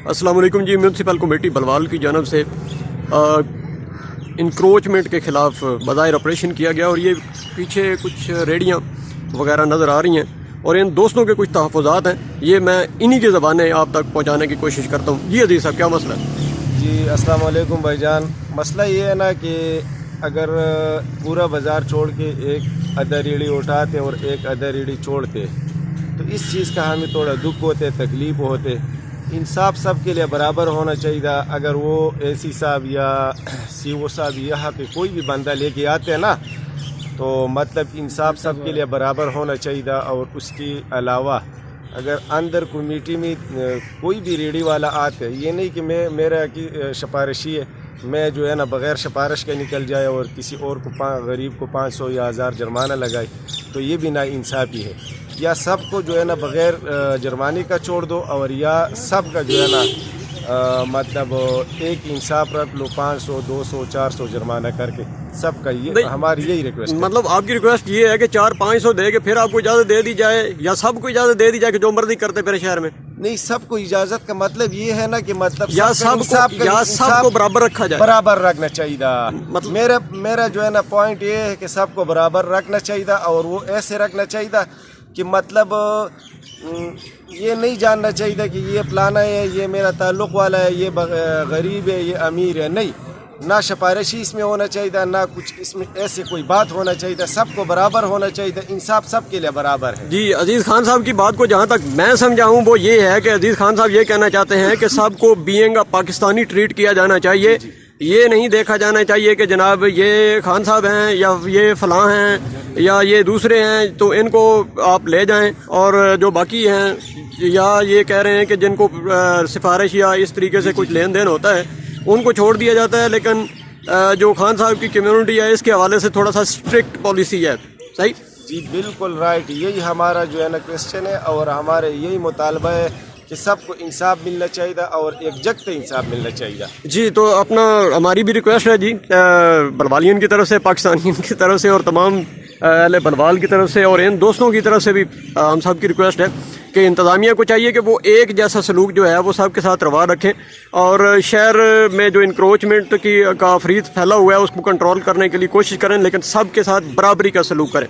अस्सलाम वालेकुम जी। Municipal committee Balwal की जानब से इंक्रोचमेंट के ख़िलाफ़ बज़ाहिर ऑपरेशन किया गया और ये पीछे कुछ रेडियाँ वगैरह नज़र आ रही हैं और इन दोस्तों के कुछ तहफ़्फ़ुज़ात हैं, ये मैं इन्हीं की ज़बानें आप तक पहुँचाने की कोशिश करता हूँ। जी अजीज़ साहब, क्या मसला है? जी अस्सलाम वालेकुम भाईजान। मसला ये है ना कि अगर पूरा बाज़ार छोड़ के एक आधा रेड़ी उठाते और एक आधा रेड़ी छोड़ते तो इस चीज़ का हमें थोड़ा दुख होते, तकलीफ़ होते। इंसाफ सब के लिए बराबर होना चाहिए। अगर वो एसी साहब या सीओ साहब यहाँ पे कोई भी बंदा लेके आते हैं ना, तो मतलब इंसाफ सब के लिए बराबर होना चाहिए। और उसके अलावा अगर अंदर कमेटी में कोई भी रेडी वाला आते, ये नहीं कि मेरा की सिफारिशी है, मैं जो है ना बग़ैर सिफारिश के निकल जाए और किसी और को गरीब को 500 या 1000 जुर्माना लगाए, तो ये भी ना इंसाफ़ी है। या सबको जो है ना बग़ैर जुर्माने का छोड़ दो और या सब का जो है ना मतलब एक इंसाफ रख लो, 500 200 400 जुर्माना करके सबका। ये हमारी यही रिक्वेस्ट है। मतलब आपकी रिक्वेस्ट ये है कि 400-500 दे के फिर आपको इजाज़त दे दी जाए या सबको इजाज़त दे दी जाए कि जो मर्जी करते फिर शहर में? नहीं, सबको इजाज़त का मतलब ये है ना कि मतलब या सबको बराबर रखा जाए, बराबर रखना चाहिए। मतलब मेरा जो है ना पॉइंट ये है कि सबको बराबर रखना चाहिए और वो ऐसे रखना चाहिए कि मतलब ये नहीं जानना चाहिए कि ये फलाना है, ये मेरा ताल्लुक़ वाला है, ये गरीब है, ये अमीर है। नहीं, ना सिफारिशी इसमें होना चाहिए, ना कुछ इसमें ऐसे कोई बात होना चाहिए। सबको बराबर होना चाहिए, इंसाफ सबके लिए बराबर है। जी अजीज़ खान साहब की बात को जहाँ तक मैं समझा हूँ वो ये है कि अजीज़ खान साहब ये कहना चाहते हैं कि सबको बीइंग पाकिस्तानी ट्रीट किया जाना चाहिए। ये नहीं देखा जाना चाहिए कि जनाब ये खान साहब हैं या ये फलां हैं या ये दूसरे हैं तो इनको आप ले जाएं और जो बाकी हैं या ये कह रहे हैं कि जिनको सिफारिश या इस तरीके से कुछ लेन देन होता है उनको छोड़ दिया जाता है। लेकिन जो खान साहब की कम्युनिटी है इसके हवाले से थोड़ा सा स्ट्रिक्ट पॉलिसी है। सही जी, बिल्कुल राइट। यही हमारा जो है ना क्वेश्चन है और हमारे यही मुतालबा है कि सबको इंसाफ मिलना चाहिए और एक जगत इंसाफ मिलना चाहिए। जी तो हमारी भी रिक्वेस्ट है जी बलवालियन की तरफ से, पाकिस्तानियों की तरफ से और तमाम अहले बलवाल की तरफ से और इन दोस्तों की तरफ से भी हम सब की रिक्वेस्ट है कि इंतज़ामिया को चाहिए कि वो एक जैसा सलूक जो है वो सब के साथ रवा रखें और शहर में जो इंक्रोचमेंट का अफरीद फैला हुआ है उसको कंट्रोल करने के लिए कोशिश करें, लेकिन सब के साथ बराबरी का सलूक करें।